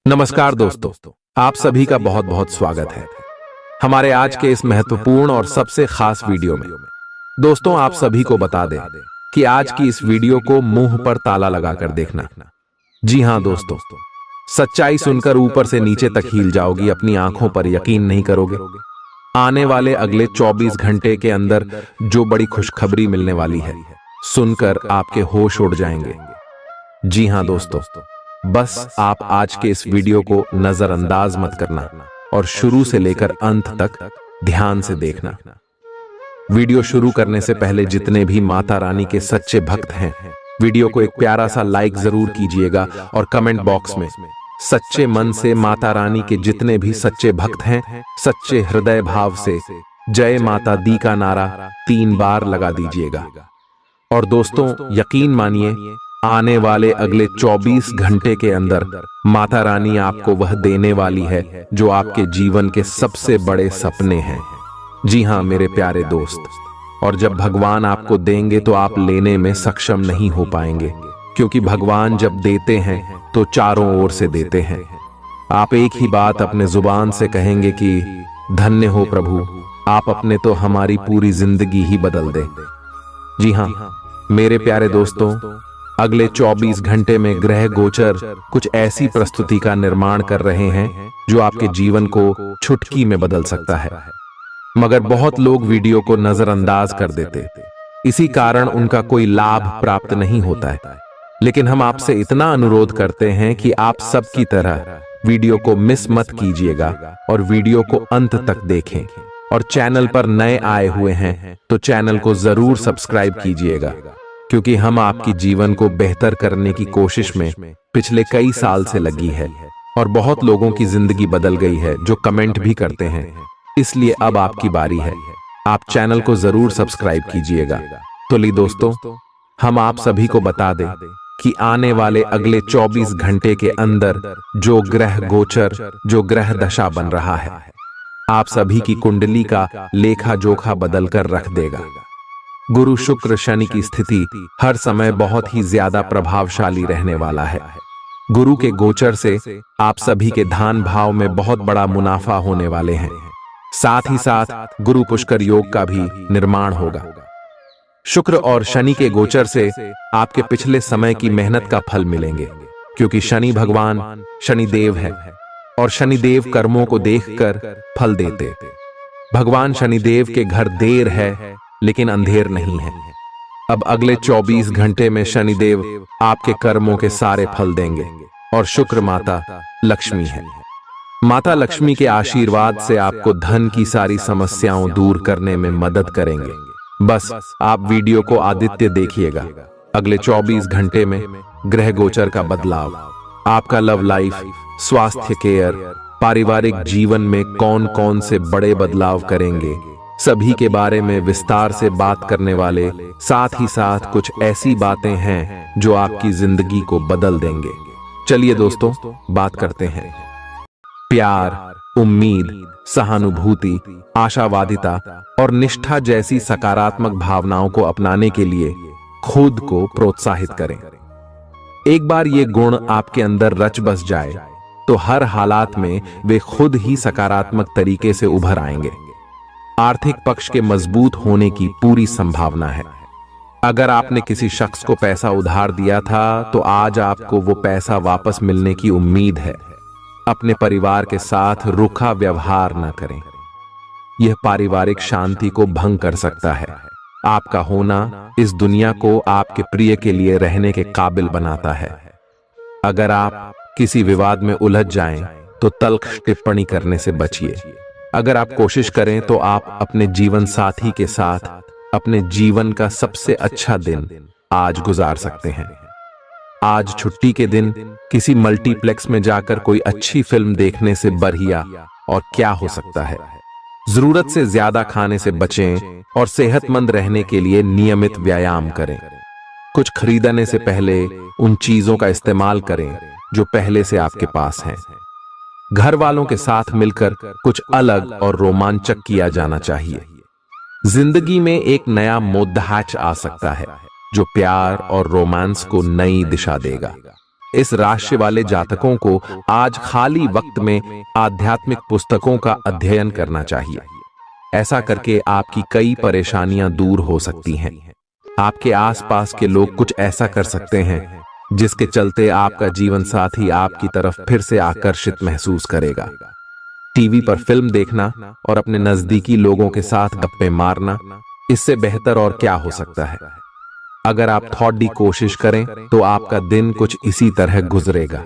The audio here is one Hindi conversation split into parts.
नमस्कार दोस्तों, आप सभी का बहुत बहुत स्वागत है हमारे आज के इस महत्वपूर्ण और सबसे खास वीडियो में। दोस्तों, आप सभी को बता दें कि आज की इस वीडियो को मुंह पर ताला लगाकर देखना। जी हां दोस्तों, सच्चाई सुनकर ऊपर से नीचे तक हिल जाओगी, अपनी आंखों पर यकीन नहीं करोगे। आने वाले अगले 24 घंटे के अंदर जो बड़ी खुशखबरी मिलने वाली है, सुनकर आपके होश उड़ जाएंगे। जी हां दोस्तों, बस आप आज के इस वीडियो को नजरअंदाज मत करना और शुरू से लेकर अंत तक ध्यान से देखना। वीडियो शुरू करने से पहले जितने भी माता रानी के सच्चे भक्त हैं, वीडियो को एक प्यारा सा लाइक जरूर कीजिएगा और कमेंट बॉक्स में सच्चे मन से माता रानी के जितने भी सच्चे भक्त हैं, सच्चे हृदय भाव से जय माता दी का नारा 3 बार लगा दीजिएगा। और दोस्तों, यकीन मानिए, आने वाले अगले 24 घंटे के अंदर माता रानी आपको वह देने वाली है जो आपके जीवन के सबसे बड़े सपने हैं। जी हां मेरे प्यारे दोस्त, और जब भगवान आपको देंगे तो आप लेने में सक्षम नहीं हो पाएंगे, क्योंकि भगवान जब देते हैं तो चारों ओर से देते हैं। आप एक ही बात अपने जुबान से कहेंगे कि धन्य हो प्रभु, आप अपने तो हमारी पूरी जिंदगी ही बदल दे। जी हां मेरे प्यारे दोस्तों, अगले 24 घंटे में ग्रह गोचर कुछ ऐसी प्रस्तुति का निर्माण कर रहे हैं जो आपके जीवन को चुटकी में बदल सकता है। मगर बहुत लोग वीडियो को नजरअंदाज कर देते, इसी कारण उनका कोई लाभ प्राप्त नहीं होता है। लेकिन हम आपसे इतना अनुरोध करते हैं कि आप सबकी तरह वीडियो को मिस मत कीजिएगा और वीडियो को अंत तक देखें। और चैनल पर नए आए हुए हैं तो चैनल को जरूर सब्सक्राइब कीजिएगा, क्योंकि हम आपकी जीवन को बेहतर करने की कोशिश में पिछले कई साल से लगी है और बहुत लोगों की जिंदगी बदल गई है जो कमेंट भी करते हैं। इसलिए अब आपकी बारी है, आप चैनल को जरूर सब्सक्राइब कीजिएगा। तो ली दोस्तों, हम आप सभी को बता दें कि आने वाले अगले 24 घंटे के अंदर जो ग्रह गोचर, जो ग्रह दशा बन रहा है, आप सभी की कुंडली का लेखा जोखा बदल कर रख देगा। गुरु शुक्र शनि की स्थिति हर समय बहुत ही ज्यादा प्रभावशाली रहने वाला है। गुरु के गोचर से आप सभी के धान भाव में बहुत बड़ा मुनाफा होने वाले हैं। साथ ही साथ गुरु पुष्कर योग का भी निर्माण होगा। शुक्र और शनि के गोचर से आपके पिछले समय की मेहनत का फल मिलेंगे, क्योंकि शनि भगवान शनिदेव है और शनिदेव कर्मों को देखकर फल देते। भगवान शनिदेव के घर देर है लेकिन अंधेर नहीं है। अब अगले 24 घंटे में शनिदेव आपके कर्मों के सारे फल देंगे। और शुक्र माता लक्ष्मी है। माता लक्ष्मी के आशीर्वाद से आपको धन की सारी समस्याओं दूर करने में मदद करेंगे। बस आप वीडियो को आदित्य देखिएगा। अगले 24 घंटे में ग्रह गोचर का बदलाव आपका लव लाइफ, स्वास्थ्य केयर, पारिवारिक जीवन में कौन कौन से बड़े बदलाव करेंगे, सभी के बारे में विस्तार से बात करने वाले साथ ही साथ कुछ ऐसी बातें हैं जो आपकी जिंदगी को बदल देंगे। चलिए दोस्तों, बात करते हैं। प्यार, उम्मीद, सहानुभूति, आशावादिता और निष्ठा जैसी सकारात्मक भावनाओं को अपनाने के लिए खुद को प्रोत्साहित करें। एक बार ये गुण आपके अंदर रच बस जाए तो हर हालात में वे खुद ही सकारात्मक तरीके से उभर आएंगे। आर्थिक पक्ष के मजबूत होने की पूरी संभावना है। अगर आपने किसी शख्स को पैसा उधार दिया था तो आज आपको वो पैसा वापस मिलने की उम्मीद है। अपने परिवार के साथ रूखा व्यवहार न करें, यह पारिवारिक शांति को भंग कर सकता है। आपका होना इस दुनिया को आपके प्रिय के लिए रहने के काबिल बनाता है। अगर आप किसी विवाद में उलझ जाएं तो तल्ख टिप्पणी करने से बचिए। अगर आप कोशिश करें तो आप अपने जीवन साथी के साथ अपने जीवन का सबसे अच्छा दिन आज गुजार सकते हैं। आज छुट्टी के दिन किसी मल्टीप्लेक्स में जाकर कोई अच्छी फिल्म देखने से बढ़िया और क्या हो सकता है। जरूरत से ज्यादा खाने से बचें और सेहतमंद रहने के लिए नियमित व्यायाम करें। कुछ खरीदने से पहले उन चीजों का इस्तेमाल करें जो पहले से आपके पास हैं। घर वालों के साथ मिलकर कुछ अलग और रोमांचक किया जाना चाहिए। जिंदगी में एक नया मोद्दाच आ सकता है जो प्यार और रोमांस को नई दिशा देगा। इस राशि वाले जातकों को आज खाली वक्त में आध्यात्मिक पुस्तकों का अध्ययन करना चाहिए। ऐसा करके आपकी कई परेशानियां दूर हो सकती हैं। आपके आसपास के लोग कुछ ऐसा कर सकते हैं जिसके चलते आपका जीवन साथी आपकी तरफ फिर से आकर्षित महसूस करेगा। टीवी पर फिल्म देखना और अपने नजदीकी लोगों के साथ गप्पे मारना, इससे बेहतर और क्या हो सकता है। अगर आप थोड़ी कोशिश करें तो आपका दिन कुछ इसी तरह गुजरेगा।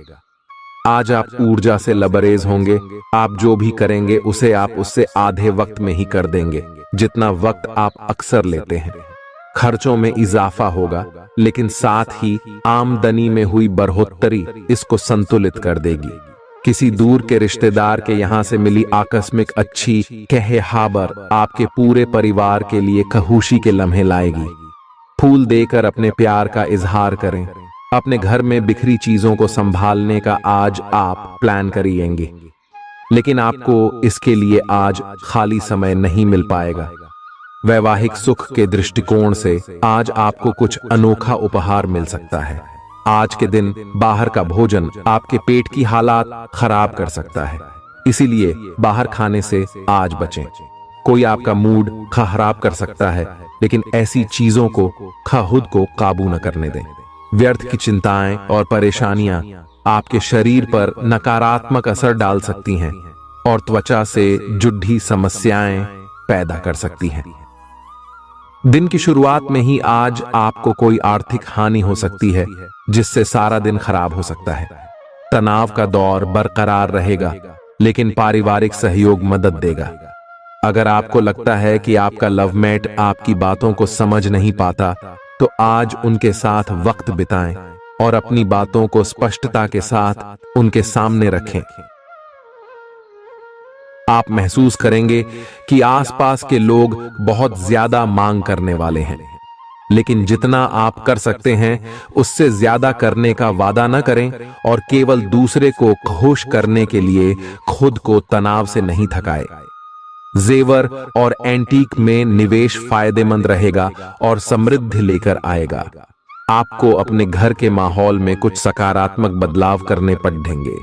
आज आप ऊर्जा से लबरेज होंगे। आप जो भी करेंगे उसे आप उससे आधे वक्त में ही कर देंगे जितना वक्त आप अक्सर लेते हैं। खर्चों में इजाफा होगा, लेकिन साथ ही आमदनी में हुई बढ़ोतरी इसको संतुलित कर देगी। किसी दूर के रिश्तेदार के यहां से मिली आकस्मिक अच्छी खबर आपके पूरे परिवार के लिए खुशी के लम्हे लाएगी। फूल देकर अपने प्यार का इजहार करें। अपने घर में बिखरी चीजों को संभालने का आज आप प्लान करिएंगे, लेकिन आपको इसके लिए आज खाली समय नहीं मिल पाएगा। वैवाहिक सुख के दृष्टिकोण से आज आपको कुछ अनोखा उपहार मिल सकता है। आज के दिन बाहर का भोजन आपके पेट की हालात खराब कर सकता है, इसीलिए बाहर खाने से आज बचें। कोई आपका मूड खराब कर सकता है, लेकिन ऐसी चीजों को खुद को काबू न करने दें। व्यर्थ की चिंताएं और परेशानियां आपके शरीर पर नकारात्मक असर डाल सकती हैं और त्वचा से जुड़ी समस्याएं पैदा कर सकती हैं। दिन की शुरुआत में ही आज आपको कोई आर्थिक हानि हो सकती है, जिससे सारा दिन खराब हो सकता है। तनाव का दौर बरकरार रहेगा, लेकिन पारिवारिक सहयोग मदद देगा। अगर आपको लगता है कि आपका लवमेट आपकी बातों को समझ नहीं पाता, तो आज उनके साथ वक्त बिताएं और अपनी बातों को स्पष्टता के साथ उनके सामने रखें। आप महसूस करेंगे कि आसपास के लोग बहुत ज्यादा मांग करने वाले हैं, लेकिन जितना आप कर सकते हैं उससे ज्यादा करने का वादा न करें और केवल दूसरे को खुश करने के लिए खुद को तनाव से नहीं थकाएं। जेवर और एंटीक में निवेश फायदेमंद रहेगा और समृद्धि लेकर आएगा। आपको अपने घर के माहौल में कुछ सकारात्मक बदलाव करने पड़ेंगे।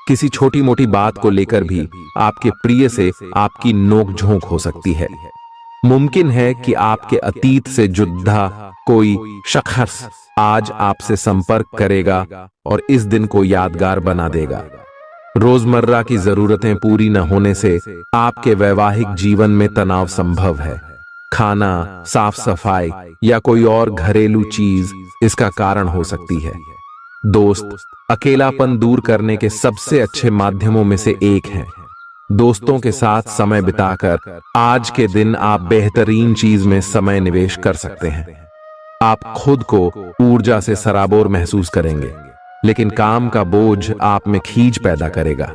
किसी छोटी मोटी बात को लेकर भी आपके प्रिय से आपकी नोकझोंक हो सकती है। मुमकिन है कि आपके अतीत से जुड़ा कोई शख्स आज आपसे संपर्क करेगा और इस दिन को यादगार बना देगा। रोजमर्रा की जरूरतें पूरी न होने से आपके वैवाहिक जीवन में तनाव संभव है। खाना, साफ सफाई या कोई और घरेलू चीज इसका कारण हो सकती है। दोस्त अकेलापन दूर करने के सबसे अच्छे माध्यमों में से एक है। दोस्तों के साथ समय बिताकर आज के दिन आप बेहतरीन चीज में समय निवेश कर सकते हैं। आप खुद को ऊर्जा से सराबोर महसूस करेंगे, लेकिन काम का बोझ आप में खींच पैदा करेगा।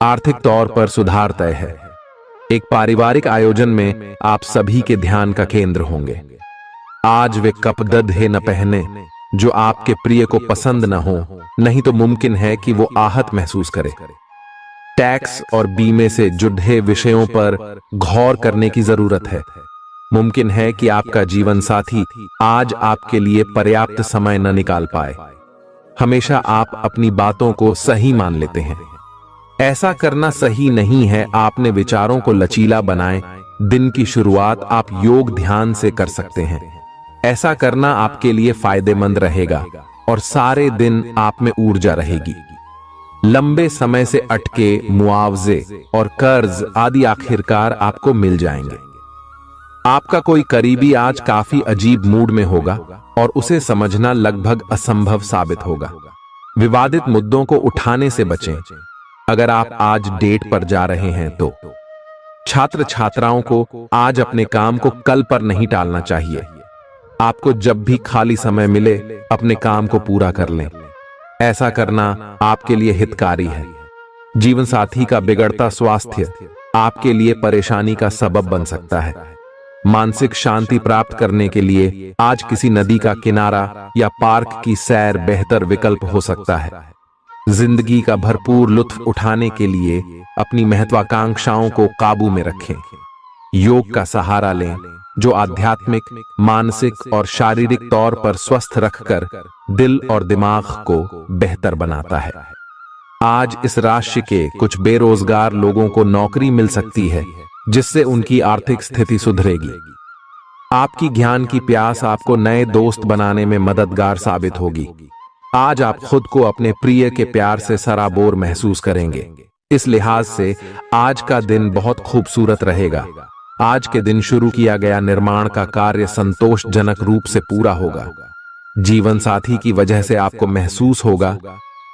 आर्थिक तौर पर सुधार तय है। एक पारिवारिक आयोजन में आप सभी के ध्यान का केंद्र होंगे। आज वे कपड़े न पहने जो आपके प्रिय को पसंद न हो, नहीं तो मुमकिन है कि वो आहत महसूस करे। टैक्स और बीमे से जुड़े विषयों पर गौर करने की जरूरत है। मुमकिन है कि आपका जीवन साथी आज आपके लिए पर्याप्त समय न निकाल पाए। हमेशा आप अपनी बातों को सही मान लेते हैं। ऐसा करना सही नहीं है। आपने विचारों को लचीला बनाएं। दिन की शुरुआत आप योग ध्यान से कर सकते हैं। ऐसा करना आपके लिए फायदेमंद रहेगा और सारे दिन आप में ऊर्जा रहेगी। लंबे समय से अटके मुआवजे और कर्ज आदि आखिरकार आपको मिल जाएंगे। आपका कोई करीबी आज काफी अजीब मूड में होगा और उसे समझना लगभग असंभव साबित होगा। विवादित मुद्दों को उठाने से बचें। अगर आप आज डेट पर जा रहे हैं तो छात्र छात्राओं को आज अपने काम को कल पर नहीं टालना चाहिए। आपको जब भी खाली समय मिले अपने काम को पूरा कर लें। ऐसा करना आपके लिए हितकारी है। जीवन साथी का बिगड़ता स्वास्थ्य आपके लिए परेशानी का सबब बन सकता है। मानसिक शांति प्राप्त करने के लिए आज किसी नदी का किनारा या पार्क की सैर बेहतर विकल्प हो सकता है। जिंदगी का भरपूर लुत्फ उठाने के लिए अपनी महत्वाकांक्षाओं को काबू में रखें। योग का सहारा लें जो आध्यात्मिक, मानसिक और शारीरिक तौर पर स्वस्थ रखकर दिल और दिमाग को बेहतर बनाता है। आज इस राशि के कुछ बेरोजगार लोगों को नौकरी मिल सकती है, जिससे उनकी आर्थिक स्थिति सुधरेगी। आपकी ज्ञान की प्यास आपको नए दोस्त बनाने में मददगार साबित होगी। आज आप खुद को अपने प्रिय के प्यार से सराबोर महसूस करेंगे। इस लिहाज से आज का दिन बहुत खूबसूरत रहेगा। आज के दिन शुरू किया गया निर्माण का कार्य संतोषजनक रूप से पूरा होगा। जीवन साथी की वजह से आपको महसूस होगा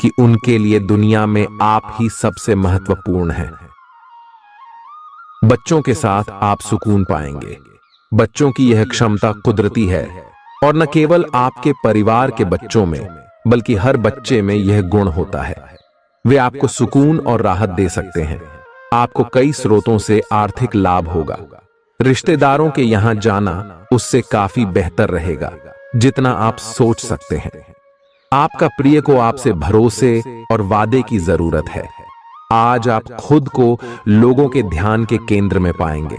कि उनके लिए दुनिया में आप ही सबसे महत्वपूर्ण हैं। बच्चों के साथ आप सुकून पाएंगे। बच्चों की यह क्षमता कुदरती है और न केवल आपके परिवार के बच्चों में बल्कि हर बच्चे में यह गुण होता है। वे आपको सुकून और राहत दे सकते हैं। आपको कई स्रोतों से आर्थिक लाभ होगा। रिश्तेदारों के यहां जाना उससे काफी बेहतर रहेगा जितना आप सोच सकते हैं। आपका प्रिय को आपसे भरोसे और वादे की जरूरत है। आज आप खुद को लोगों के ध्यान के केंद्र में पाएंगे।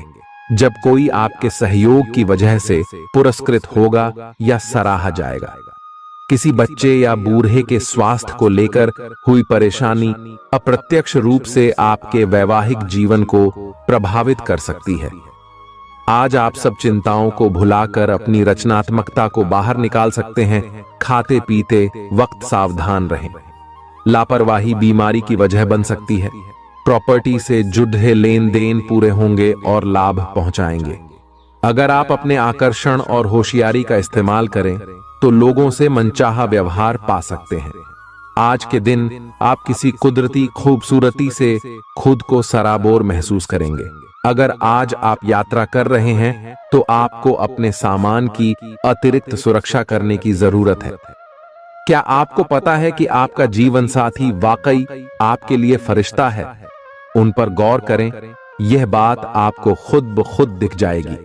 जब कोई आपके सहयोग की वजह से पुरस्कृत होगा या सराहा जाएगा। किसी बच्चे या बूढ़े के स्वास्थ्य को लेकर हुई परेशानी अप्रत्यक्ष रूप से आपके वैवाहिक जीवन को प्रभावित कर सकती है। आज आप सब चिंताओं को भुलाकर अपनी रचनात्मकता को बाहर निकाल सकते हैं। खाते पीते वक्त सावधान रहें। लापरवाही बीमारी की वजह बन सकती है। प्रॉपर्टी से जुड़े लेन देन पूरे होंगे और लाभ पहुंचाएंगे। अगर आप अपने आकर्षण और होशियारी का इस्तेमाल करें तो लोगों से मनचाहा व्यवहार पा सकते हैं। आज के दिन आप किसी कुदरती खूबसूरती से खुद को सराबोर महसूस करेंगे। अगर आज आप यात्रा कर रहे हैं तो आपको अपने सामान की अतिरिक्त सुरक्षा करने की जरूरत है। क्या आपको पता है कि आपका जीवन साथी वाकई आपके लिए फरिश्ता है? उन पर गौर करें। यह बात आपको खुद ब खुद दिख जाएगी।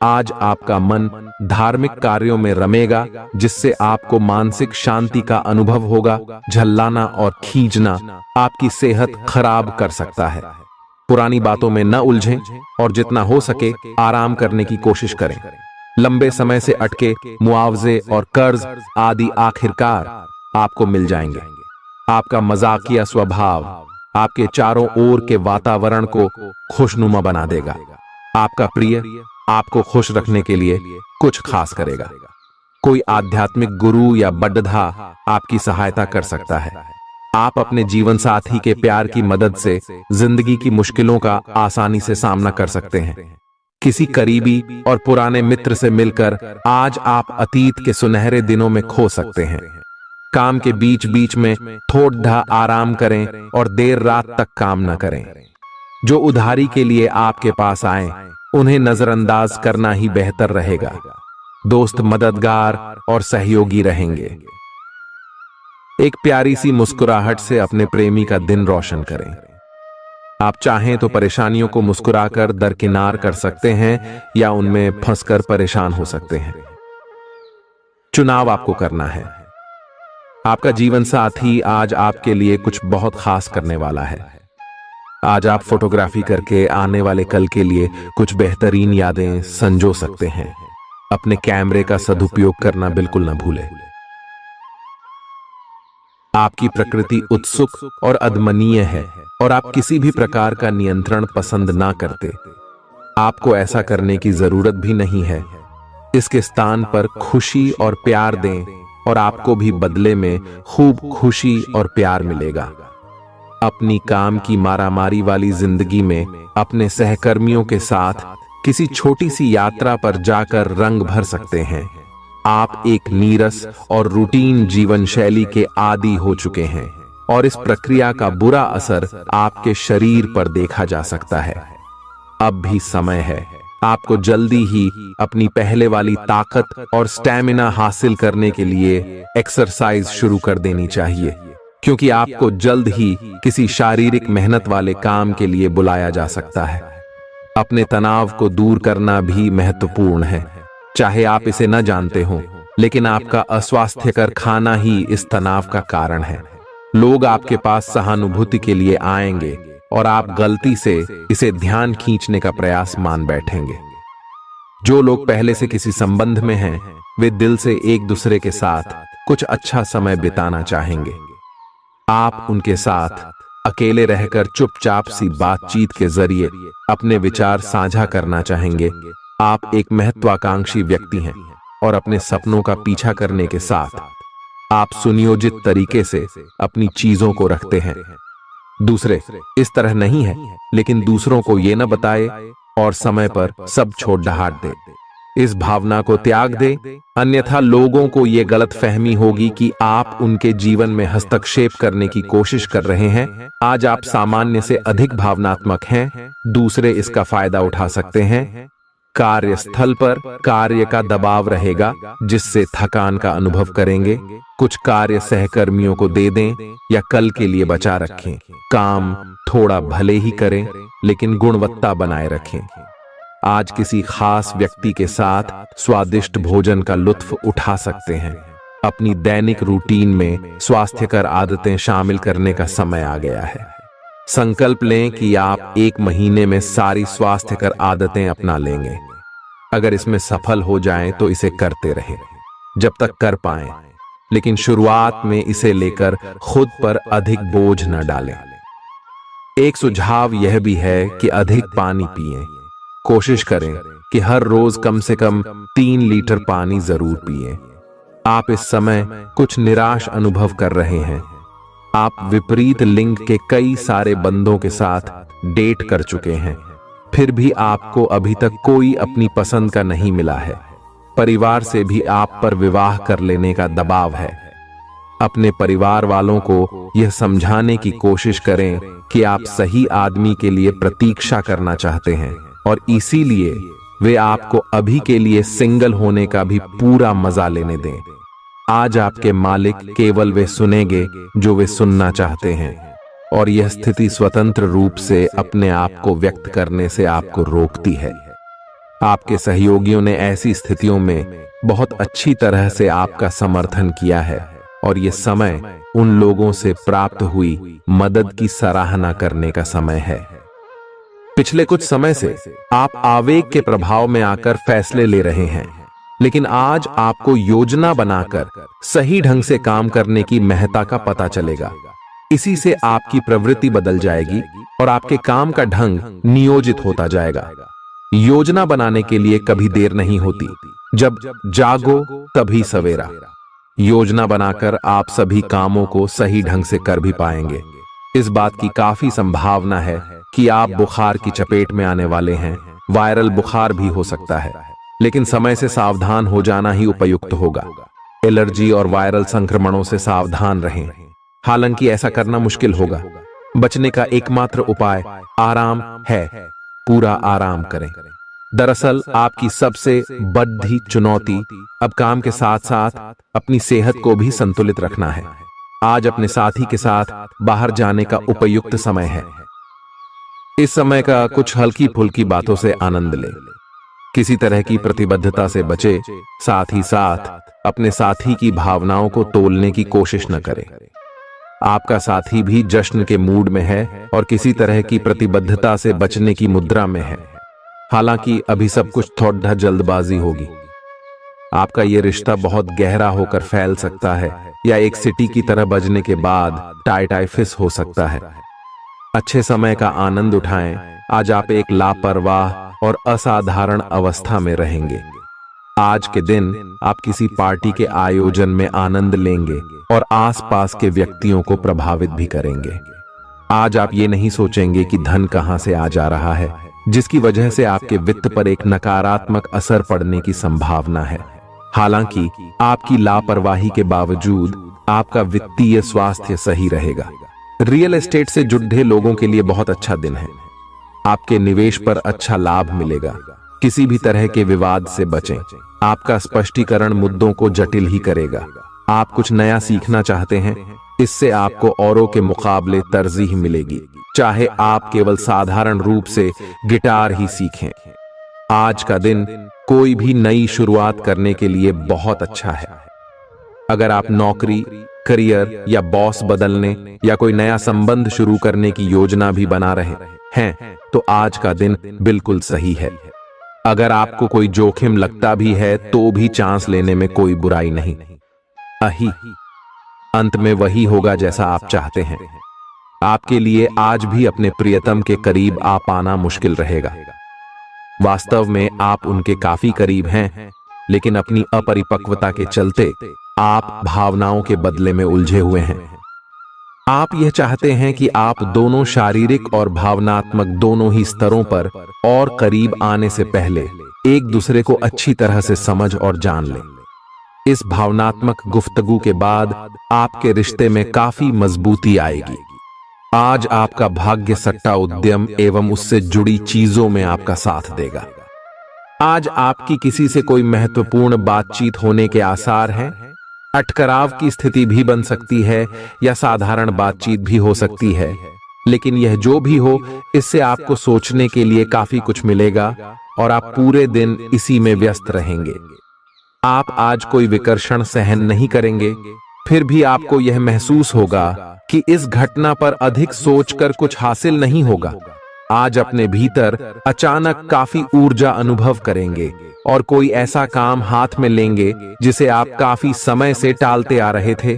आज आपका मन धार्मिक कार्यों में रमेगा, जिससे आपको मानसिक शांति का अनुभव होगा। झल्लाना और खींचना आपकी सेहत खराब कर सकता है। पुरानी बातों में न उलझें और जितना हो सके आराम करने की कोशिश करें। लंबे समय से अटके मुआवजे और कर्ज आदि आखिरकार आपको मिल जाएंगे। आपका मजाकिया स्वभाव आपके चारों ओर के वातावरण को खुशनुमा बना देगा। आपका प्रिय आपको खुश रखने के लिए कुछ खास करेगा। कोई आध्यात्मिक गुरु या बड्ढा आपकी सहायता कर सकता है। आप अपने जीवन साथी के प्यार की मदद से जिंदगी की मुश्किलों का आसानी से सामना कर सकते हैं। किसी करीबी और पुराने मित्र से मिलकर आज आप अतीत के सुनहरे दिनों में खो सकते हैं। काम के बीच बीच में थोड़ा आराम करें और देर रात तक काम न करें। जो उधारी के लिए आपके पास आए उन्हें नजरअंदाज करना ही बेहतर रहेगा। दोस्त मददगार और सहयोगी रहेंगे। एक प्यारी सी मुस्कुराहट से अपने प्रेमी का दिन रोशन करें। आप चाहें तो परेशानियों को मुस्कुराकर दरकिनार कर सकते हैं या उनमें फंसकर परेशान हो सकते हैं। चुनाव आपको करना है। आपका जीवन साथी आज आपके लिए कुछ बहुत खास करने वाला है। आज आप फोटोग्राफी करके आने वाले कल के लिए कुछ बेहतरीन यादें संजो सकते हैं। अपने कैमरे का सदुपयोग करना बिल्कुल न भूलें। आपकी प्रकृति उत्सुक और अदमनीय है और आप किसी भी प्रकार का नियंत्रण पसंद ना करते। आपको ऐसा करने की जरूरत भी नहीं है। इसके स्थान पर खुशी और प्यार दें और आपको भी बदले में खूब खुशी और प्यार मिलेगा। अपनी काम की मारामारी वाली जिंदगी में अपने सहकर्मियों के साथ किसी छोटी सी यात्रा पर जाकर रंग भर सकते हैं। आप एक नीरस और रूटीन जीवन शैली के आदी हो चुके हैं और इस प्रक्रिया का बुरा असर आपके शरीर पर देखा जा सकता है। अब भी समय है। आपको जल्दी ही अपनी पहले वाली ताकत और स्टैमिना हासिल करने के लिए एक्सरसाइज शुरू कर देनी चाहिए, क्योंकि आपको जल्द ही किसी शारीरिक मेहनत वाले काम के लिए बुलाया जा सकता है। अपने तनाव को दूर करना भी महत्वपूर्ण है। चाहे आप इसे न जानते हो, लेकिन आपका अस्वास्थ्यकर खाना ही इस तनाव का कारण है। लोग आपके पास सहानुभूति के लिए आएंगे और आप गलती से इसे ध्यान खींचने का प्रयास मान बैठेंगे। जो लोग पहले से किसी संबंध में हैं, वे दिल से एक दूसरे के साथ कुछ अच्छा समय बिताना चाहेंगे। आप उनके साथ अकेले रहकर चुपचाप सी बातचीत के जरिए अपने विचार साझा करना चाहेंगे। आप एक महत्वाकांक्षी व्यक्ति हैं और अपने सपनों का पीछा करने के साथ आप सुनियोजित तरीके से अपनी चीजों को रखते हैं। दूसरे इस तरह नहीं है, लेकिन दूसरों को ये न बताए और समय पर सब छोड़ ढाट दे। इस भावना को त्याग दे, अन्यथा लोगों को यह गलत फहमी होगी कि आप उनके जीवन में हस्तक्षेप करने की कोशिश कर रहे हैं। आज आप सामान्य से अधिक भावनात्मक हैं, दूसरे इसका फायदा उठा सकते हैं। कार्यस्थल पर कार्य का दबाव रहेगा, जिससे थकान का अनुभव करेंगे। कुछ कार्य सहकर्मियों को दे दें या कल के लिए बचा रखें। काम थोड़ा भले ही करें, लेकिन गुणवत्ता बनाए रखें। आज किसी खास व्यक्ति के साथ स्वादिष्ट भोजन का लुत्फ उठा सकते हैं। अपनी दैनिक रूटीन में स्वास्थ्यकर आदतें शामिल करने का समय आ गया है। संकल्प लें कि आप 1 महीने में सारी स्वास्थ्यकर आदतें अपना लेंगे। अगर इसमें सफल हो जाएं तो इसे करते रहें जब तक कर पाएं, लेकिन शुरुआत में इसे लेकर खुद पर अधिक बोझ न डालें। एक सुझाव यह भी है कि अधिक पानी पिएं। कोशिश करें कि हर रोज कम से कम 3 लीटर पानी जरूर पिएं। आप इस समय कुछ निराश अनुभव कर रहे हैं। आप विपरीत लिंग के कई सारे बंदों के साथ डेट कर चुके हैं, फिर भी आपको अभी तक कोई अपनी पसंद का नहीं मिला है। परिवार से भी आप पर विवाह कर लेने का दबाव है। अपने परिवार वालों को यह समझाने की कोशिश करें कि आप सही आदमी के लिए प्रतीक्षा करना चाहते हैं और इसीलिए वे आपको अभी के लिए सिंगल होने का भी पूरा मजा लेने दें। आज आपके मालिक केवल वे सुनेंगे जो वे सुनना चाहते हैं, और यह स्थिति स्वतंत्र रूप से अपने आप को व्यक्त करने से आपको रोकती है। आपके सहयोगियों ने ऐसी स्थितियों में बहुत अच्छी तरह से आपका समर्थन किया है, और यह समय उन लोगों से प्राप्त हुई मदद की सराहना करने का समय है। पिछले कुछ समय से आप आवेग के प्रभाव में आकर फैसले ले रहे हैं, लेकिन आज आपको योजना बनाकर सही ढंग से काम करने की महत्ता का पता चलेगा। इसी से आपकी प्रवृत्ति बदल जाएगी और आपके काम का ढंग नियोजित होता जाएगा। योजना बनाने के लिए कभी देर नहीं होती, जब जागो तभी सवेरा। योजना बनाकर आप सभी कामों को सही ढंग से कर भी पाएंगे। इस बात की काफी संभावना है कि आप बुखार की चपेट में आने वाले हैं। वायरल बुखार भी हो सकता है, लेकिन समय से सावधान हो जाना ही उपयुक्त होगा। एलर्जी और वायरल संक्रमणों से सावधान रहें। हालांकि ऐसा करना मुश्किल होगा। बचने का एकमात्र उपाय आराम है। पूरा आराम करें। दरअसल आपकी सबसे बड़ी चुनौती अब काम के साथ साथ अपनी सेहत को भी संतुलित रखना है। आज अपने साथी के साथ बाहर जाने का उपयुक्त समय है। इस समय का कुछ हल्की फुल्की बातों से आनंद लें। किसी तरह की प्रतिबद्धता से बचे, साथ ही साथ अपने साथी की भावनाओं को तोलने की कोशिश न करें। आपका साथी भी जश्न के मूड में है और किसी तरह की प्रतिबद्धता से बचने की मुद्रा में है। हालांकि अभी सब कुछ थोड़ा जल्दबाजी होगी। आपका यह रिश्ता बहुत गहरा होकर फैल सकता है या एक सिटी की तरह बजने के बाद टाई फिस हो सकता है। अच्छे समय का आनंद उठाएं। आज आप एक लापरवाह और असाधारण अवस्था में रहेंगे। आज के दिन आप किसी पार्टी के आयोजन में आनंद लेंगे और आसपास के व्यक्तियों को प्रभावित भी करेंगे। आज आप ये नहीं सोचेंगे कि धन कहां से आ जा रहा है, जिसकी वजह से आपके वित्त पर एक नकारात्मक असर पड़ने की संभावना है। हालांकि आपकी लापरवाही के बावजूद आपका वित्तीय स्वास्थ्य सही रहेगा। रियल एस्टेट से जुड़े लोगों के लिए बहुत अच्छा दिन है। आपके निवेश पर अच्छा लाभ मिलेगा। किसी भी तरह के विवाद से बचें। आपका स्पष्टीकरण मुद्दों को जटिल ही करेगा। आप कुछ नया सीखना चाहते हैं, इससे आपको औरों के मुकाबले तरजीह मिलेगी, चाहे आप केवल साधारण रूप से गिटार ही सीखें। आज का दिन कोई भी नई शुरुआत करने के लिए बहुत अच्छा है। अगर आप नौकरी, करियर या बॉस बदलने या कोई नया संबंध शुरू करने की योजना भी बना रहे हैं, तो आज का दिन बिल्कुल सही है। अगर आपको कोई जोखिम लगता भी है तो भी चांस लेने में कोई बुराई नहीं। अही अंत में वही होगा जैसा आप चाहते हैं। आपके लिए आज भी अपने प्रियतम के करीब आ पाना मुश्किल रहेगा। वास्तव में आप उनके काफी करीब हैं, लेकिन अपनी अपरिपक्वता के चलते आप भावनाओं के बदले में उलझे हुए हैं। आप यह चाहते हैं कि आप दोनों शारीरिक और भावनात्मक दोनों ही स्तरों पर और करीब आने से पहले एक दूसरे को अच्छी तरह से समझ और जान लें। इस भावनात्मक गुफ्तगू के बाद आपके रिश्ते में काफी मजबूती आएगी। आज आपका भाग्य सट्टा उद्यम एवं उससे जुड़ी चीजों में आपका साथ देगा। आज आपकी किसी से कोई महत्वपूर्ण बातचीत होने के आसार हैं। अटकराव की स्थिति भी बन सकती है या साधारण बातचीत भी हो सकती है, लेकिन यह जो भी हो, इससे आपको सोचने के लिए काफी कुछ मिलेगा और आप पूरे दिन इसी में व्यस्त रहेंगे। आप आज कोई विकर्षण सहन नहीं करेंगे, फिर भी आपको यह महसूस होगा कि इस घटना पर अधिक सोचकर कुछ हासिल नहीं होगा। आज अपने भीतर अचानक काफी ऊर्जा अनुभव करेंगे और कोई ऐसा काम हाथ में लेंगे जिसे आप काफी समय से टालते आ रहे थे।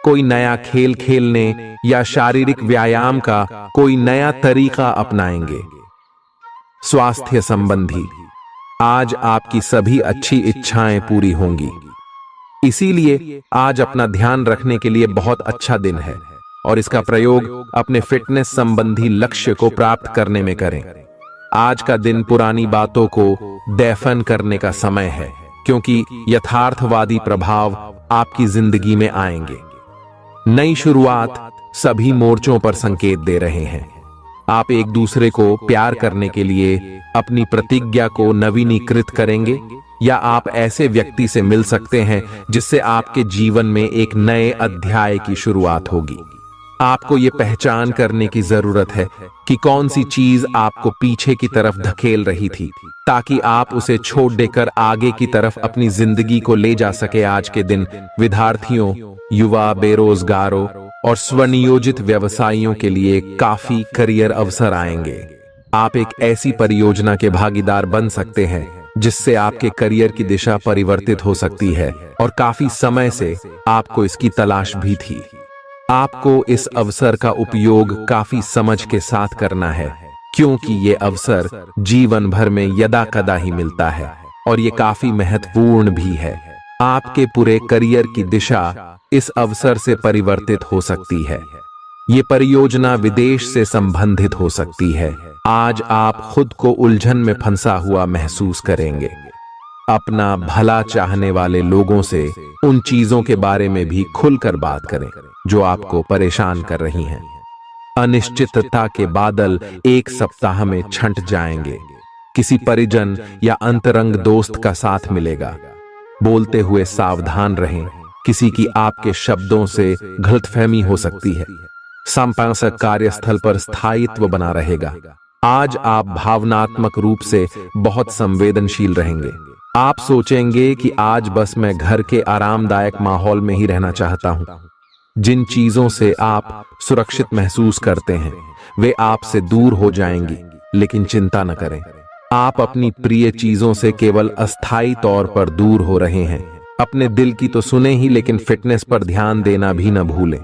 कोई नया खेल खेलने या शारीरिक व्यायाम का कोई नया तरीका अपनाएंगे। स्वास्थ्य संबंधी आज आपकी सभी अच्छी इच्छाएं पूरी होंगी। इसीलिए आज अपना ध्यान रखने के लिए बहुत अच्छा दिन है और इसका प्रयोग अपने फिटनेस संबंधी लक्ष्य को प्राप्त करने में करें। आज का दिन पुरानी बातों को दफन करने का समय है, क्योंकि यथार्थवादी प्रभाव आपकी जिंदगी में आएंगे। नई शुरुआत सभी मोर्चों पर संकेत दे रहे हैं। आप एक दूसरे को प्यार करने के लिए अपनी प्रतिज्ञा को नवीनीकृत करेंगे, या आप ऐसे व्यक्ति से मिल सकते हैं जिससे आपके जीवन में एक नए अध्याय की शुरुआत होगी। आपको ये पहचान करने की जरूरत है कि कौन सी चीज आपको पीछे की तरफ धकेल रही थी, ताकि आप उसे छोड़ देकर आगे की तरफ अपनी जिंदगी को ले जा सके। आज के दिन विद्यार्थियों, युवा, बेरोजगारों और स्वनियोजित व्यवसायियों के लिए काफी करियर अवसर आएंगे। आप एक ऐसी परियोजना के भागीदार बन सकते हैं जिससे आपके करियर की दिशा परिवर्तित हो सकती है और काफी समय से आपको इसकी तलाश भी थी। आपको इस अवसर का उपयोग काफी समझ के साथ करना है, क्योंकि ये अवसर जीवन भर में यदा कदा ही मिलता है और ये काफी महत्वपूर्ण भी है। आपके पूरे करियर की दिशा इस अवसर से परिवर्तित हो सकती है। ये परियोजना विदेश से संबंधित हो सकती है। आज आप खुद को उलझन में फंसा हुआ महसूस करेंगे। अपना भला चाहने वाले लोगों से उन चीजों के बारे में भी खुलकर बात करें जो आपको परेशान कर रही हैं। अनिश्चितता के बादल एक सप्ताह में छंट जाएंगे। किसी परिजन या अंतरंग दोस्त का साथ मिलेगा। बोलते हुए सावधान रहें, किसी की आपके शब्दों से गलतफहमी हो सकती है। संपादक कार्यस्थल पर स्थायित्व बना रहेगा। आज आप भावनात्मक रूप से बहुत संवेदनशील रहेंगे। आप सोचेंगे कि आज बस मैं घर के आरामदायक माहौल में ही रहना चाहता हूं। जिन चीजों से आप सुरक्षित महसूस करते हैं वे आपसे दूर हो जाएंगी, लेकिन चिंता न करें, आप अपनी प्रिय चीजों से केवल अस्थायी तौर पर दूर हो रहे हैं। अपने दिल की तो सुने ही, लेकिन फिटनेस पर ध्यान देना भी न भूलें।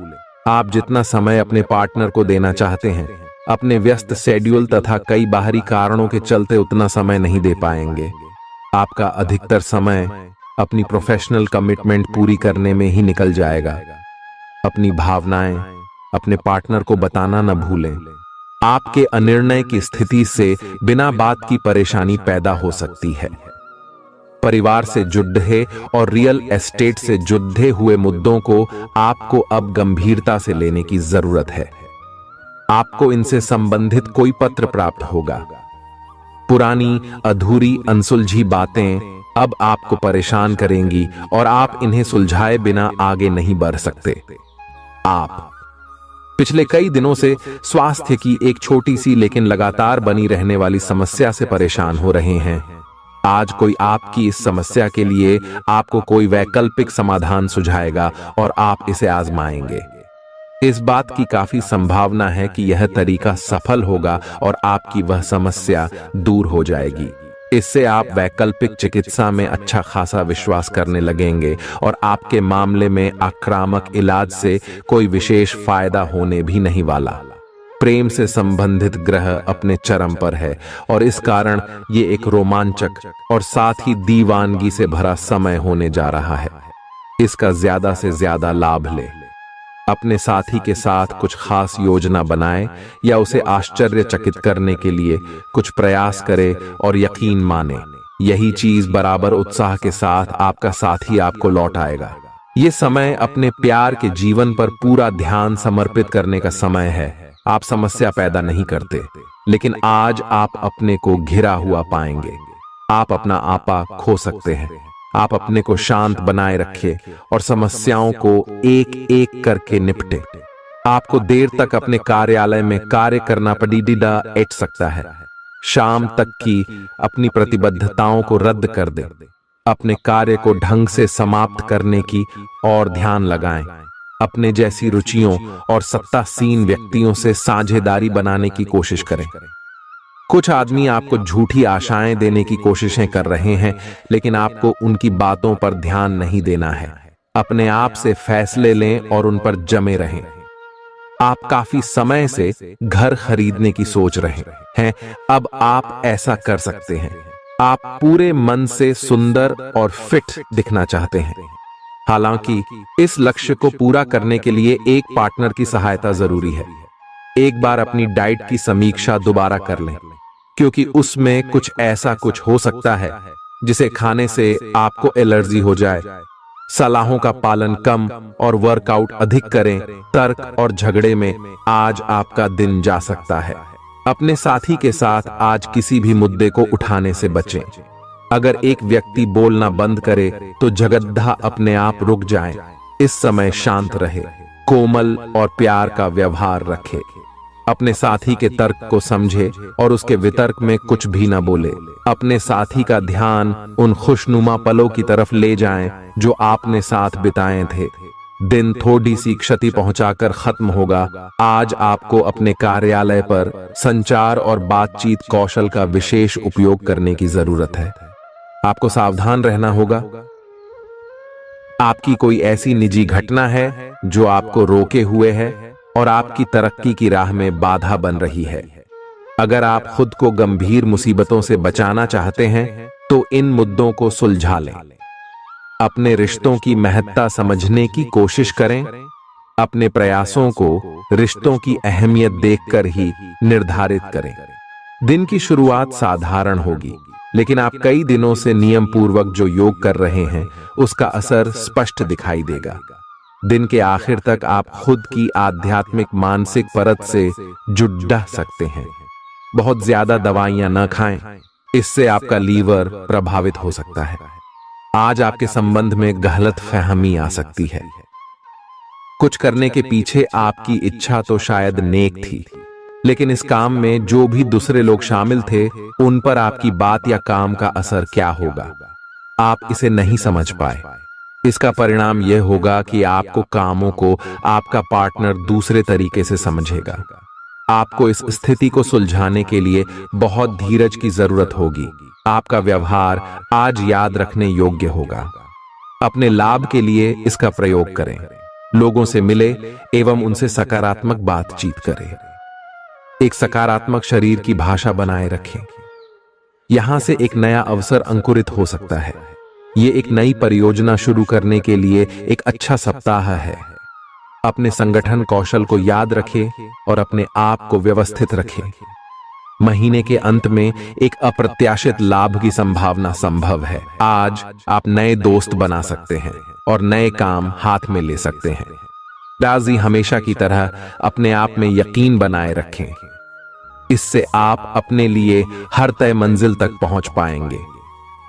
आप जितना समय अपने पार्टनर को देना चाहते हैं, अपने व्यस्त शेड्यूल तथा कई बाहरी कारणों के चलते उतना समय नहीं दे पाएंगे। आपका अधिकतर समय अपनी प्रोफेशनल कमिटमेंट पूरी करने में ही निकल जाएगा। अपनी भावनाएं अपने पार्टनर को बताना न भूलें। आपके अनिर्णय की स्थिति से बिना बात की परेशानी पैदा हो सकती है। परिवार से जुड़े और रियल एस्टेट से जुड़े हुए मुद्दों को आपको अब गंभीरता से लेने की जरूरत है। आपको इनसे संबंधित कोई पत्र प्राप्त होगा। पुरानी अधूरी अनसुलझी बातें अब आपको परेशान करेंगी और आप इन्हें सुलझाए बिना आगे नहीं बढ़ सकते। आप पिछले कई दिनों से स्वास्थ्य की एक छोटी सी लेकिन लगातार बनी रहने वाली समस्या से परेशान हो रहे हैं। आज कोई आपकी इस समस्या के लिए आपको कोई वैकल्पिक समाधान सुझाएगा और आप इसे आजमाएंगे। इस बात की काफी संभावना है कि यह तरीका सफल होगा और आपकी वह समस्या दूर हो जाएगी। इससे आप वैकल्पिक चिकित्सा में अच्छा खासा विश्वास करने लगेंगे और आपके मामले में आक्रामक इलाज से कोई विशेष फायदा होने भी नहीं वाला। प्रेम से संबंधित ग्रह अपने चरम पर है और इस कारण ये एक रोमांचक और साथ ही दीवानगी से भरा समय होने जा रहा है। इसका ज्यादा से ज्यादा लाभ ले। अपने साथी के साथ कुछ खास योजना बनाएं या उसे आश्चर्यचकित करने के लिए कुछ प्रयास करें और यकीन माने यही चीज बराबर उत्साह के साथ आपका साथी आपको लौट आएगा। ये समय अपने प्यार के जीवन पर पूरा ध्यान समर्पित करने का समय है। आप समस्या पैदा नहीं करते, लेकिन आज आप अपने को घिरा हुआ पाएंगे। आप अपना आपा खो सकते हैं। आप अपने को शांत बनाए रखें और समस्याओं को एक एक करके निपटे। आपको देर तक अपने कार्यालय में कार्य करना पड़ सकता है। शाम तक की अपनी प्रतिबद्धताओं को रद्द कर दें। अपने कार्य को ढंग से समाप्त करने की और ध्यान लगाएं। अपने जैसी रुचियों और सत्तासीन व्यक्तियों से साझेदारी बनाने की कोशिश करें। कुछ आदमी आपको झूठी आशाएं देने की कोशिशें कर रहे हैं, लेकिन आपको उनकी बातों पर ध्यान नहीं देना है। अपने आप से फैसले लें और उन पर जमे रहें। आप काफी समय से घर खरीदने की सोच रहे हैं, अब आप ऐसा कर सकते हैं। आप पूरे मन से सुंदर और फिट दिखना चाहते हैं। हालांकि इस लक्ष्य को पूरा करने के लिए एक पार्टनर की सहायता जरूरी है। एक बार अपनी डाइट की समीक्षा दोबारा कर लें, क्योंकि उसमें कुछ ऐसा कुछ हो सकता है जिसे खाने से आपको एलर्जी हो जाए। सलाहों का पालन कम और वर्कआउट अधिक करें। तर्क और झगड़े में आज आपका दिन जा सकता है। अपने साथी के साथ आज किसी भी मुद्दे को उठाने से बचें। अगर एक व्यक्ति बोलना बंद करे तो जगद्धा अपने आप रुक जाए। इस समय शांत रहे, कोमल और प्यार का व्यवहार रखे। अपने साथी के तर्क को समझे और उसके वितर्क में कुछ भी न बोले। अपने साथी का ध्यान उन खुशनुमा पलों की तरफ ले जाएं जो आपने साथ बिताए थे। दिन थोड़ी सी क्षति पहुंचाकर खत्म होगा। आज आपको अपने कार्यालय पर संचार और बातचीत कौशल का विशेष उपयोग करने की जरूरत है। आपको सावधान रहना होगा। आपकी कोई ऐसी निजी घटना है जो आपको रोके हुए है और आपकी तरक्की की राह में बाधा बन रही है। अगर आप खुद को गंभीर मुसीबतों से बचाना चाहते हैं तो इन मुद्दों को सुलझा लें। अपने रिश्तों की महत्ता समझने की कोशिश करें। अपने प्रयासों को रिश्तों की अहमियत देखकर ही निर्धारित करें। दिन की शुरुआत साधारण होगी, लेकिन आप कई दिनों से नियम पूर्वक जो योग कर रहे हैं उसका असर स्पष्ट दिखाई देगा। दिन के आखिर तक आप खुद की आध्यात्मिक मानसिक परत से जुड़ सकते हैं। बहुत ज्यादा दवाइयां न खाएं, इससे आपका लीवर प्रभावित हो सकता है। आज आपके संबंध में गलतफहमी आ सकती है। कुछ करने के पीछे आपकी इच्छा तो शायद नेक थी, लेकिन इस काम में जो भी दूसरे लोग शामिल थे उन पर आपकी बात या काम का असर क्या होगा, आप इसे नहीं समझ पाए। इसका परिणाम यह होगा कि आपको कामों को आपका पार्टनर दूसरे तरीके से समझेगा। आपको इस स्थिति को सुलझाने के लिए बहुत धीरज की जरूरत होगी। आपका व्यवहार आज याद रखने योग्य होगा। अपने लाभ के लिए इसका प्रयोग करें। लोगों से मिले एवं उनसे सकारात्मक बातचीत करें। एक सकारात्मक शरीर की भाषा बनाए रखें। यहां से एक नया अवसर अंकुरित हो सकता है। ये एक नई परियोजना शुरू करने के लिए एक अच्छा सप्ताह है। अपने संगठन कौशल को याद रखें और अपने आप को व्यवस्थित रखें। महीने के अंत में एक अप्रत्याशित लाभ की संभावना संभव है। आज आप नए दोस्त बना सकते हैं और नए काम हाथ में ले सकते हैं। राजी हमेशा की तरह अपने आप में यकीन बनाए रखें। इससे आप अपने लिए हर तय मंजिल तक पहुंच पाएंगे।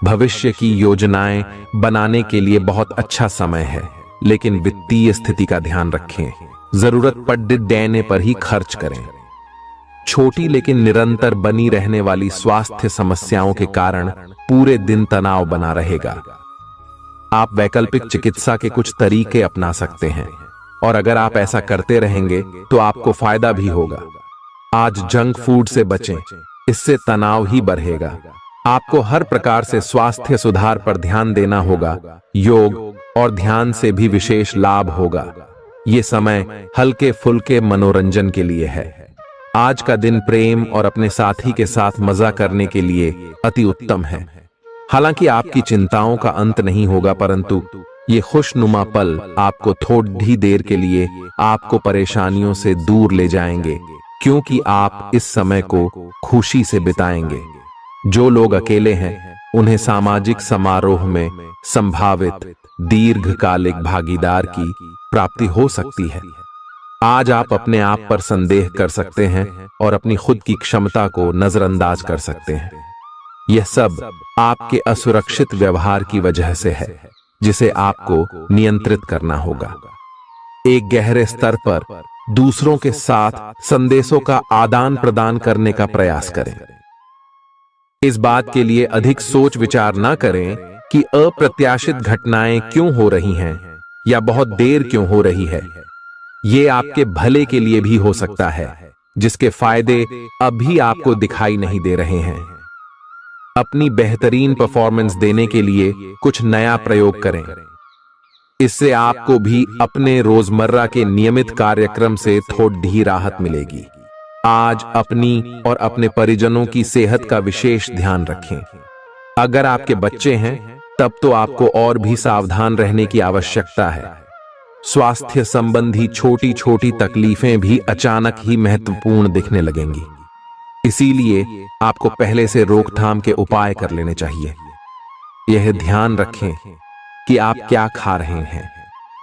भविष्य की योजनाएं बनाने के लिए बहुत अच्छा समय है, लेकिन वित्तीय स्थिति का ध्यान रखें। जरूरत पड़ने पर ही खर्च करें। छोटी लेकिन निरंतर बनी रहने वाली स्वास्थ्य समस्याओं के कारण पूरे दिन तनाव बना रहेगा। आप वैकल्पिक चिकित्सा के कुछ तरीके अपना सकते हैं और अगर आप ऐसा करते रहेंगे तो आपको फायदा भी होगा। आज जंक फूड से बचें, इससे तनाव ही बढ़ेगा। आपको हर प्रकार से स्वास्थ्य सुधार पर ध्यान देना होगा। योग और ध्यान से भी विशेष लाभ होगा। ये समय हल्के फुल्के मनोरंजन के लिए है। आज का दिन प्रेम और अपने साथी के साथ मजा करने के लिए अति उत्तम है। हालांकि आपकी चिंताओं का अंत नहीं होगा, परंतु ये खुशनुमा पल आपको थोड़ी देर के लिए आपको परेशानियों से दूर ले जाएंगे, क्योंकि आप इस समय को खुशी से बिताएंगे। जो लोग अकेले हैं उन्हें सामाजिक समारोह में संभावित दीर्घकालिक भागीदार की प्राप्ति हो सकती है। आज आप अपने आप पर संदेह कर सकते हैं और अपनी खुद की क्षमता को नजरअंदाज कर सकते हैं। यह सब आपके असुरक्षित व्यवहार की वजह से है, जिसे आपको नियंत्रित करना होगा। एक गहरे स्तर पर दूसरों के साथ संदेशों का आदान प्रदान करने का प्रयास करें। इस बात के लिए अधिक सोच विचार न करें कि अप्रत्याशित घटनाएं क्यों हो रही हैं या बहुत देर क्यों हो रही है। ये आपके भले के लिए भी हो सकता है, जिसके फायदे अभी आपको दिखाई नहीं दे रहे हैं। अपनी बेहतरीन परफॉर्मेंस देने के लिए कुछ नया प्रयोग करें। इससे आपको भी अपने रोजमर्रा के नियमित कार्यक्रम से थोड़ी राहत मिलेगी। आज अपनी और अपने परिजनों की सेहत का विशेष ध्यान रखें। अगर आपके बच्चे हैं तब तो आपको और भी सावधान रहने की आवश्यकता है। स्वास्थ्य संबंधी छोटी छोटी तकलीफें भी अचानक ही महत्वपूर्ण दिखने लगेंगी, इसीलिए आपको पहले से रोकथाम के उपाय कर लेने चाहिए। यह ध्यान रखें कि आप क्या खा रहे हैं,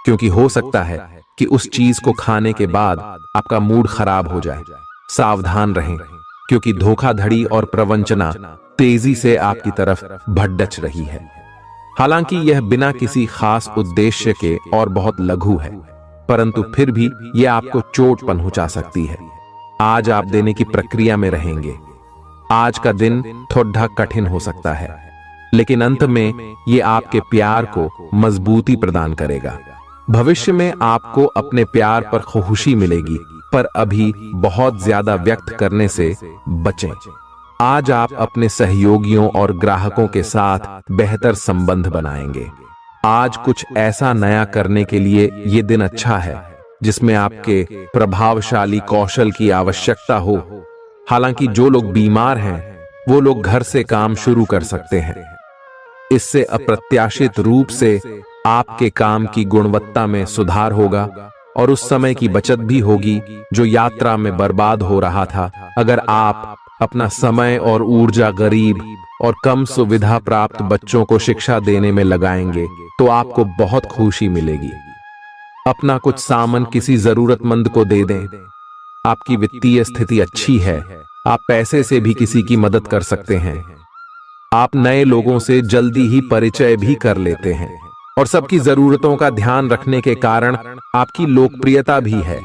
क्योंकि हो सकता है कि उस चीज को खाने के बाद आपका मूड खराब हो जाए। सावधान रहें, क्योंकि धोखाधड़ी और प्रवंचना तेजी से आपकी तरफ भड़क रही है। हालांकि यह बिना किसी खास उद्देश्य के और बहुत लघु है, परंतु फिर भी यह आपको चोट पहुंचा सकती है। आज आप देने की प्रक्रिया में रहेंगे। आज का दिन थोड़ा कठिन हो सकता है, लेकिन अंत में यह आपके प्यार को मजबूती प्रदान करेगा। भविष्य में आपको अपने प्यार पर खुशी मिलेगी, पर अभी बहुत ज्यादा व्यक्त करने से बचें। आज आप अपने सहयोगियों और ग्राहकों के साथ बेहतर संबंध बनाएंगे। आज कुछ ऐसा नया करने के लिए ये दिन अच्छा है जिसमें आपके प्रभावशाली कौशल की आवश्यकता हो। हालांकि जो लोग बीमार हैं वो लोग घर से काम शुरू कर सकते हैं। इससे अप्रत्याशित रूप से आपके काम की गुणवत्ता में सुधार होगा और उस समय की बचत भी होगी जो यात्रा में बर्बाद हो रहा था। अगर आप अपना समय और ऊर्जा गरीब और कम सुविधा प्राप्त बच्चों को शिक्षा देने में लगाएंगे तो आपको बहुत खुशी मिलेगी। अपना कुछ सामान किसी जरूरतमंद को दे दें। आपकी वित्तीय स्थिति अच्छी है, आप पैसे से भी किसी की मदद कर सकते हैं। आप नए लोगों से जल्दी ही परिचय भी कर लेते हैं और सबकी जरूरतों का ध्यान रखने के कारण आपकी लोकप्रियता भी है।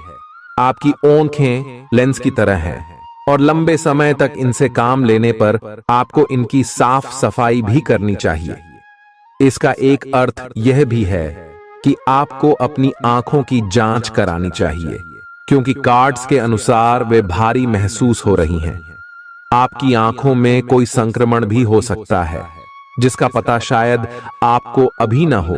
आपकी आंखें लेंस की तरह हैं और लंबे समय तक इनसे काम लेने पर आपको इनकी साफ सफाई भी करनी चाहिए। इसका एक अर्थ यह भी है कि आपको अपनी आंखों की जांच करानी चाहिए, क्योंकि कार्ड्स के अनुसार वे भारी महसूस हो रही हैं। आपकी आंखों में कोई संक्रमण भी हो सकता है, जिसका पता शायद आपको अभी ना हो,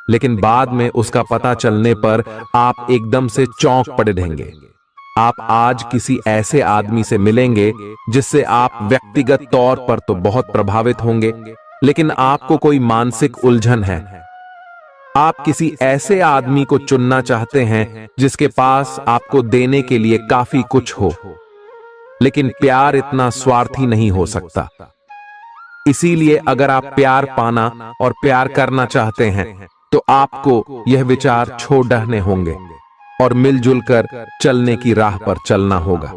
लेकिन बाद में उसका पता चलने पर आप एकदम से चौंक पड़ेंगे। आप आज किसी ऐसे आदमी से मिलेंगे जिससे आप व्यक्तिगत तौर पर तो बहुत प्रभावित होंगे, लेकिन आपको कोई मानसिक उलझन है। आप किसी ऐसे आदमी को चुनना चाहते हैं जिसके पास आपको देने के लिए काफी कुछ हो, लेकिन प्यार इतना स्वार्थी नहीं हो सकता। इसीलिए अगर आप प्यार पाना और प्यार करना चाहते हैं तो आपको यह विचार छोड़ने होंगे और मिलजुल कर चलने की राह पर चलना होगा।